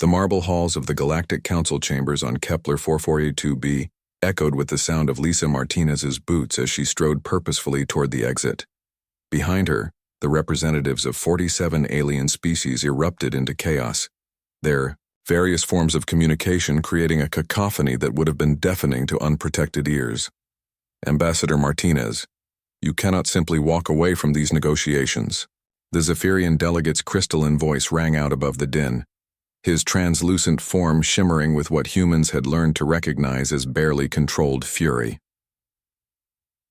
The marble halls of the Galactic Council chambers on Kepler 4482b echoed with the sound of Lisa Martinez's boots as she strode purposefully toward the exit. Behind her, the representatives of 47 alien species erupted into chaos, their various forms of communication creating a cacophony that would have been deafening to unprotected ears. Ambassador Martinez, you cannot simply walk away from these negotiations. The Zephyrian delegate's crystalline voice rang out above the din, his translucent form shimmering with what humans had learned to recognize as barely controlled fury.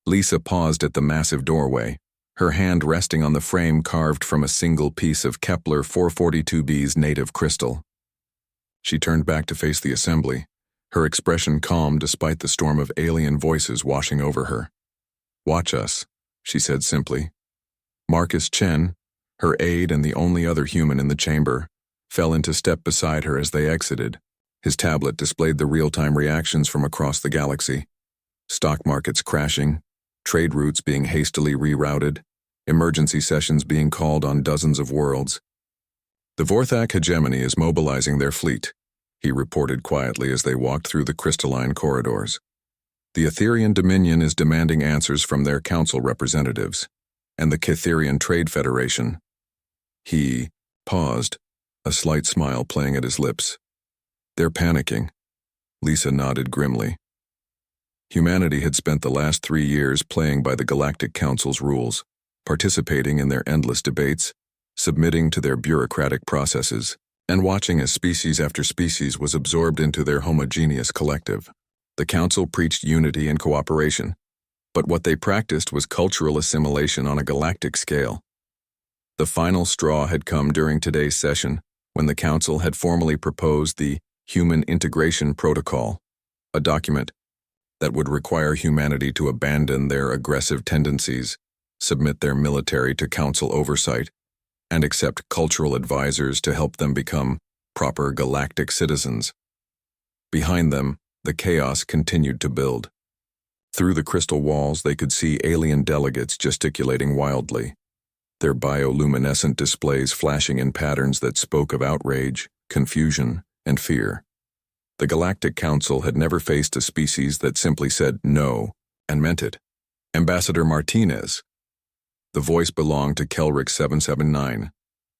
Lisa paused at the massive doorway, her hand resting on the frame carved from a single piece of Kepler 442b's native crystal. She turned back to face the assembly, her expression calm despite the storm of alien voices washing over her. "Watch us," she said simply. Marcus Chen, her aide and the only other human in the chamber, fell into step beside her as they exited. His tablet displayed the real-time reactions from across the galaxy. Stock markets crashing, trade routes being hastily rerouted, emergency sessions being called on dozens of worlds. "The Vorthak hegemony is mobilizing their fleet," he reported quietly as they walked through the crystalline corridors. "The Etherian Dominion is demanding answers from their council representatives, and the Ketherian Trade Federation." He paused, a slight smile playing at his lips. "They're panicking." Lisa nodded grimly. Humanity had spent the last 3 years playing by the Galactic Council's rules, participating in their endless debates, submitting to their bureaucratic processes, and watching as species after species was absorbed into their homogeneous collective. The Council preached unity and cooperation, but what they practiced was cultural assimilation on a galactic scale. The final straw had come during today's session, when the Council had formally proposed the Human Integration Protocol, a document that would require humanity to abandon their aggressive tendencies, submit their military to Council oversight, and accept cultural advisors to help them become proper galactic citizens. Behind them, the chaos continued to build. Through the crystal walls, they could see alien delegates gesticulating wildly, their bioluminescent displays flashing in patterns that spoke of outrage, confusion, and fear. The Galactic Council had never faced a species that simply said no and meant it. "Ambassador Martinez." The voice belonged to Kelric 779,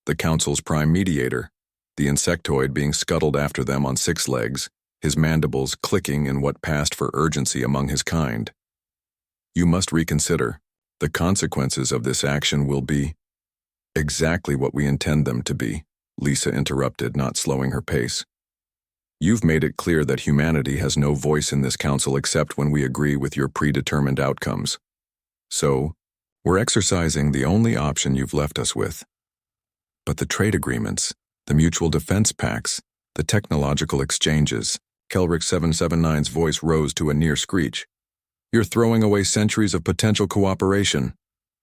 the Council's prime mediator, the insectoid being scuttled after them on 6 legs, his mandibles clicking in what passed for urgency among his kind. "You must reconsider. The consequences of this action will be—" "Exactly what we intend them to be," Lisa interrupted, not slowing her pace. "You've made it clear that humanity has no voice in this council except when we agree with your predetermined outcomes. So, we're exercising the only option you've left us with. But the trade agreements, the mutual defense pacts, the technological exchanges," Kelric 779's voice rose to a near screech. "You're throwing away centuries of potential cooperation."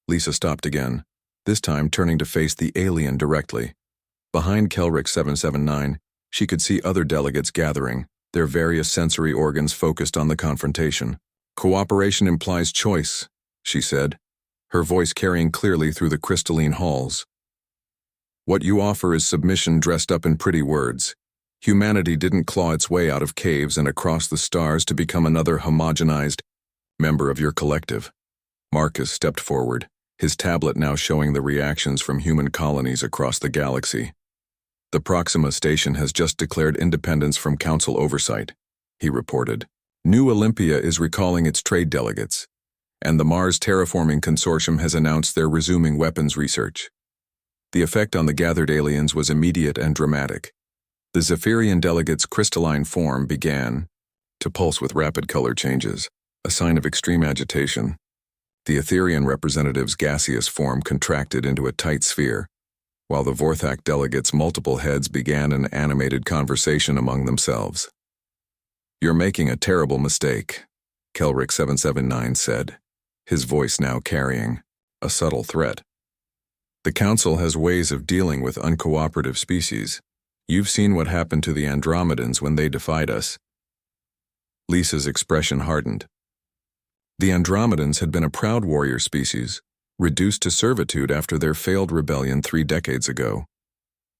Lisa stopped again, this time turning to face the alien directly. Behind Kelric 779, she could see other delegates gathering, their various sensory organs focused on the confrontation. "Cooperation implies choice," she said, her voice carrying clearly through the crystalline halls. "What you offer is submission dressed up in pretty words. Humanity didn't claw its way out of caves and across the stars to become another homogenized member of your collective." Marcus stepped forward, his tablet now showing the reactions from human colonies across the galaxy. "The Proxima Station has just declared independence from Council oversight," he reported. "New Olympia is recalling its trade delegates, and the Mars Terraforming Consortium has announced they're resuming weapons research." The effect on the gathered aliens was immediate and dramatic. The Zephyrian delegate's crystalline form began to pulse with rapid color changes, a sign of extreme agitation. The Etherian representative's gaseous form contracted into a tight sphere, while the Vorthak delegates' multiple heads began an animated conversation among themselves. "You're making a terrible mistake," Kelric 779 said, his voice now carrying a subtle threat. "The Council has ways of dealing with uncooperative species. You've seen what happened to the Andromedans when they defied us." Lisa's expression hardened. The Andromedans had been a proud warrior species, reduced to servitude after their failed rebellion 3 decades ago.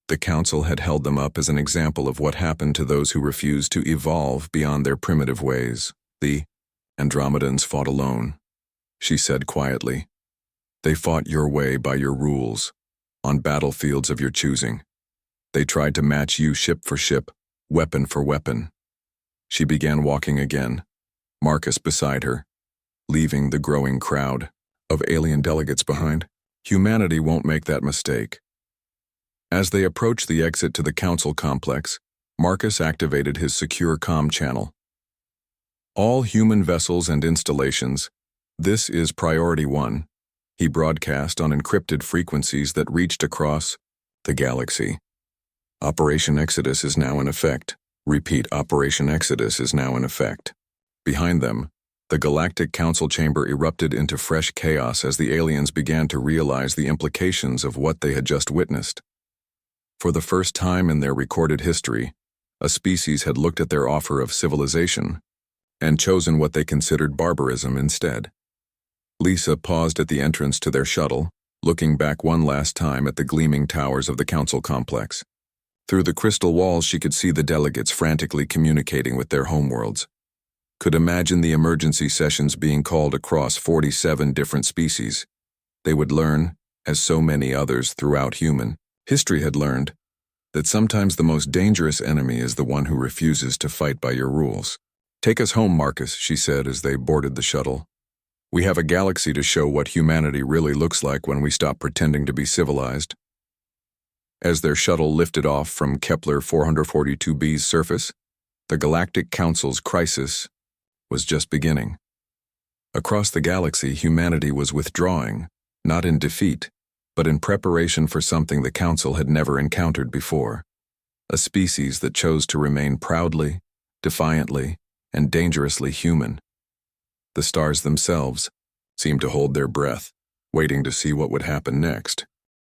The Council had held them up as an example of what happened to those who refused to evolve beyond their primitive ways. The Andromedans fought alone, she said quietly. They fought your way by your rules, on battlefields of your choosing. They tried to match you ship for ship, weapon for weapon. She began walking again, Marcus beside her, leaving the growing crowd of alien delegates behind. Humanity won't make that mistake. As they approached the exit to the Council complex, Marcus activated his secure comm channel. All human vessels and installations, this is Priority 1. He broadcast on encrypted frequencies that reached across the galaxy. Operation Exodus is now in effect. Repeat, Operation Exodus is now in effect. Behind them, the Galactic Council chamber erupted into fresh chaos as the aliens began to realize the implications of what they had just witnessed. For the first time in their recorded history, a species had looked at their offer of civilization and chosen what they considered barbarism instead. Lisa paused at the entrance to their shuttle, looking back one last time at the gleaming towers of the Council complex. Through the crystal walls she could see the delegates frantically communicating with their homeworlds. Could imagine the emergency sessions being called across 47 different species. They would learn, as so many others throughout human history had learned, that sometimes the most dangerous enemy is the one who refuses to fight by your rules. Take us home, Marcus, she said as they boarded the shuttle. We have a galaxy to show what humanity really looks like when we stop pretending to be civilized. As their shuttle lifted off from Kepler 442b's surface, the Galactic Council's crisis was just beginning. Across the galaxy, humanity was withdrawing, not in defeat, but in preparation for something the Council had never encountered before. A species that chose to remain proudly, defiantly, and dangerously human. The stars themselves seemed to hold their breath, waiting to see what would happen next.